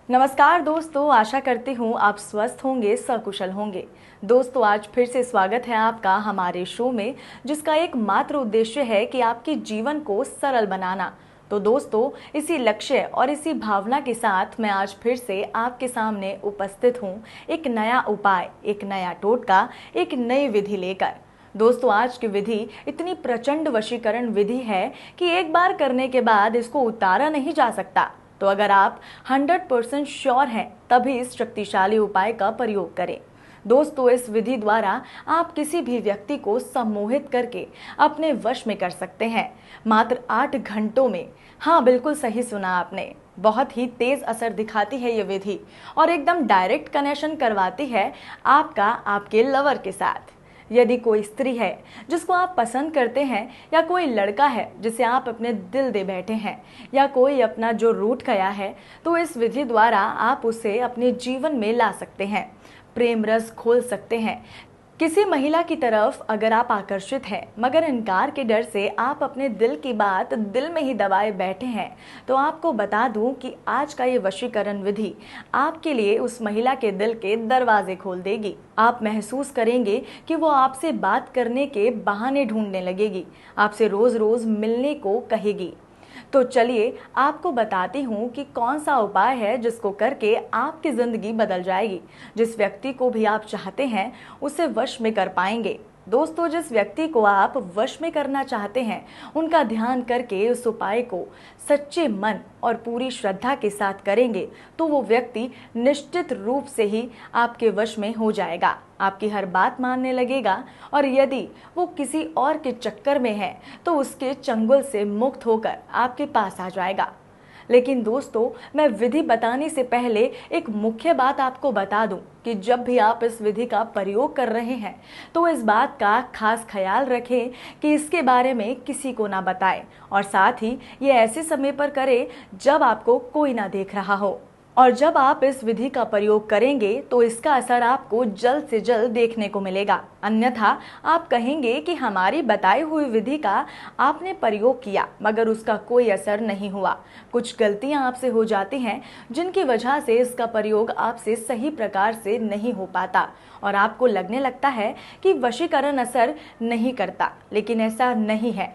नमस्कार दोस्तों, आशा करती हूँ आप स्वस्थ होंगे, सकुशल होंगे। दोस्तों, आज फिर से स्वागत है आपका हमारे शो में, जिसका एकमात्र उद्देश्य है कि आपके जीवन को सरल बनाना। तो दोस्तों, इसी लक्ष्य और इसी भावना के साथ मैं आज फिर से आपके सामने उपस्थित हूँ, एक नया उपाय, एक नया टोटका, एक नई विधि लेकर। दोस्तों, आज की विधि इतनी प्रचंड वशीकरण विधि है कि एक बार करने के बाद इसको उतारा नहीं जा सकता। तो अगर आप 100% श्योर हैं, तभी इस शक्तिशाली उपाय का प्रयोग करें। दोस्तों, इस विधि द्वारा आप किसी भी व्यक्ति को सम्मोहित करके अपने वश में कर सकते हैं, मात्र 8 घंटों में। हाँ, बिल्कुल सही सुना आपने। बहुत ही तेज असर दिखाती है ये विधि और एकदम डायरेक्ट कनेक्शन करवाती है आपका आपके लवर के साथ। यदि कोई स्त्री है जिसको आप पसंद करते हैं, या कोई लड़का है जिसे आप अपने दिल दे बैठे हैं, या कोई अपना जो रूठ गया है, तो इस विधि द्वारा आप उसे अपने जीवन में ला सकते हैं, प्रेम रस खोल सकते हैं। किसी महिला की तरफ अगर आप आकर्षित हैं, मगर इनकार के डर से आप अपने दिल की बात दिल में ही दबाए बैठे हैं, तो आपको बता दूं कि आज का ये वशीकरण विधि आपके लिए उस महिला के दिल के दरवाजे खोल देगी। आप महसूस करेंगे कि वो आपसे बात करने के बहाने ढूंढने लगेगी, आपसे रोज रोज मिलने को कहेगी। तो चलिए आपको बताती हूँ कि कौन सा उपाय है जिसको करके आपकी जिंदगी बदल जाएगी। जिस व्यक्ति को भी आप चाहते हैं उसे वश में कर पाएंगे। दोस्तों, जिस व्यक्ति को आप वश में करना चाहते हैं, उनका ध्यान करके उस उपाय को सच्चे मन और पूरी श्रद्धा के साथ करेंगे, तो वो व्यक्ति निश्चित रूप से ही आपके वश में हो जाएगा, आपकी हर बात मानने लगेगा। और यदि वो किसी और के चक्कर में है, तो उसके चंगुल से मुक्त होकर आपके पास आ जाएगा। लेकिन दोस्तों, मैं विधि बताने से पहले एक मुख्य बात आपको बता दूं कि जब भी आप इस विधि का प्रयोग कर रहे हैं, तो इस बात का खास ख्याल रखें कि इसके बारे में किसी को ना बताएं, और साथ ही ये ऐसे समय पर करें जब आपको कोई ना देख रहा हो। और जब आप इस विधि का प्रयोग करेंगे तो इसका असर आपको जल्द से जल्द देखने को मिलेगा। अन्यथा आप कहेंगे कि हमारी बताई हुई विधि का आपने प्रयोग किया, मगर उसका कोई असर नहीं हुआ। कुछ गलतियां आपसे हो जाती हैं, जिनकी वजह से इसका प्रयोग आपसे सही प्रकार से नहीं हो पाता, और आपको लगने लगता है कि वशीकरण असर नहीं करता। लेकिन ऐसा नहीं है।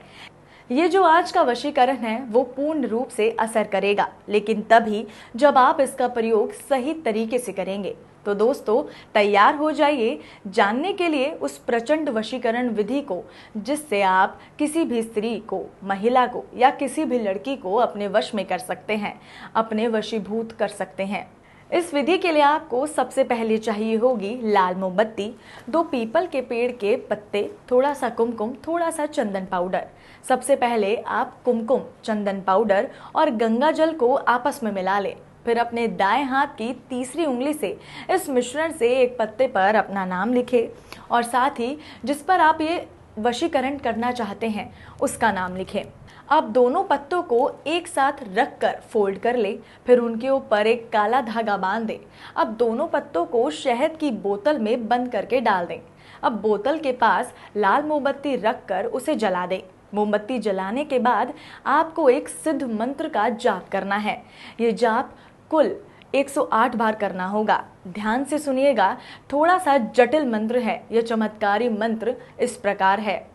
ये जो आज का वशीकरण है वो पूर्ण रूप से असर करेगा, लेकिन तभी जब आप इसका प्रयोग सही तरीके से करेंगे। तो दोस्तों, तैयार हो जाइए जानने के लिए उस प्रचंड वशीकरण विधि को, जिससे आप किसी भी स्त्री को, महिला को या किसी भी लड़की को अपने वश में कर सकते हैं, अपने वशीभूत कर सकते हैं। इस विधि के लिए आपको सबसे पहले चाहिए होगी लाल मोमबत्ती, 2 पीपल के पेड़ के पत्ते, थोड़ा सा कुमकुम, थोड़ा सा चंदन पाउडर। सबसे पहले आप कुमकुम, चंदन पाउडर और गंगा जल को आपस में मिला लें। फिर अपने दाएं हाथ की तीसरी उंगली से इस मिश्रण से एक पत्ते पर अपना नाम लिखें, और साथ ही जिस पर आप ये वशीकरण करना चाहते हैं उसका नाम लिखें। अब दोनों पत्तों को एक साथ रखकर फोल्ड कर ले, फिर उनके ऊपर एक काला धागा बांध दें। अब दोनों पत्तों को शहद की बोतल में बंद करके डाल दें। अब बोतल के पास लाल मोमबत्ती रखकर उसे जला दें। मोमबत्ती जलाने के बाद आपको एक सिद्ध मंत्र का जाप करना है। ये जाप कुल 108 बार करना होगा। ध्यान से सुनिएगा, थोड़ा सा जटिल मंत्र है। यह चमत्कारी मंत्र इस प्रकार है: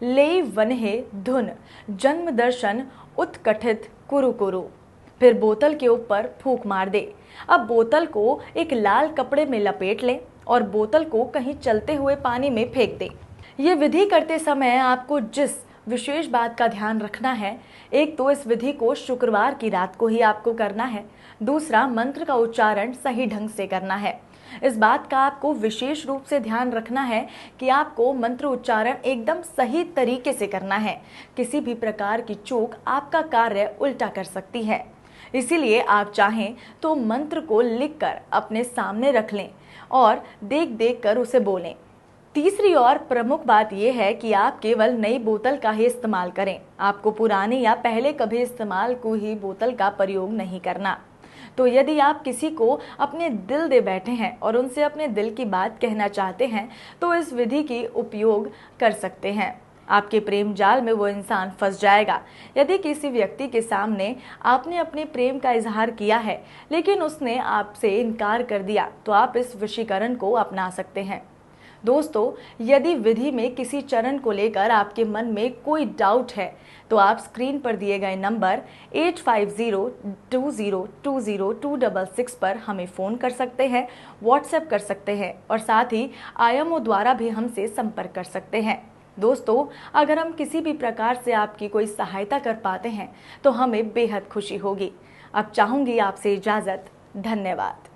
ले वनहे धुन जन्म दर्शन उत्कठित कुरु कुरु। फिर बोतल के ऊपर फूंक मार दे। अब बोतल को एक लाल कपड़े में लपेट लें और बोतल को कहीं चलते हुए पानी में फेंक दें। ये विधि करते समय आपको जिस विशेष बात का ध्यान रखना है, एक तो इस विधि को शुक्रवार की रात को ही आपको करना है, दूसरा मंत्र का उच्चारण सही ढंग से करना है। इस बात का आपको विशेष रूप से ध्यान रखना है कि आपको मंत्र उच्चारण एकदम सही तरीके से करना है। किसी भी प्रकार की चूक आपका कार्य उल्टा कर सकती है। इसीलिए आप चाहें तो मंत्र को लिखकर अपने सामने रख लें और देख देख कर उसे बोलें। तीसरी और प्रमुख बात यह है कि आप केवल नई बोतल का ही इस्तेमाल करें। आपको पुरानी या पहले कभी इस्तेमाल को ही बोतल का प्रयोग नहीं करना। तो यदि आप किसी को अपने दिल दे बैठे हैं और उनसे अपने दिल की बात कहना चाहते हैं, तो इस विधि की उपयोग कर सकते हैं। आपके प्रेम जाल में वो इंसान फंस जाएगा। यदि किसी व्यक्ति के सामने आपने अपने प्रेम का इजहार किया है लेकिन उसने आपसे इनकार कर दिया, तो आप इस वशीकरण को अपना सकते हैं। दोस्तों, यदि विधि में किसी चरण को लेकर आपके मन में कोई डाउट है तो आप स्क्रीन पर दिए गए नंबर 8502020266 पर हमें फ़ोन कर सकते हैं, व्हाट्सएप कर सकते हैं और साथ ही आईएमओ द्वारा भी हमसे संपर्क कर सकते हैं। दोस्तों, अगर हम किसी भी प्रकार से आपकी कोई सहायता कर पाते हैं तो हमें बेहद खुशी होगी। अब चाहूंगी आपसे इजाज़त। धन्यवाद।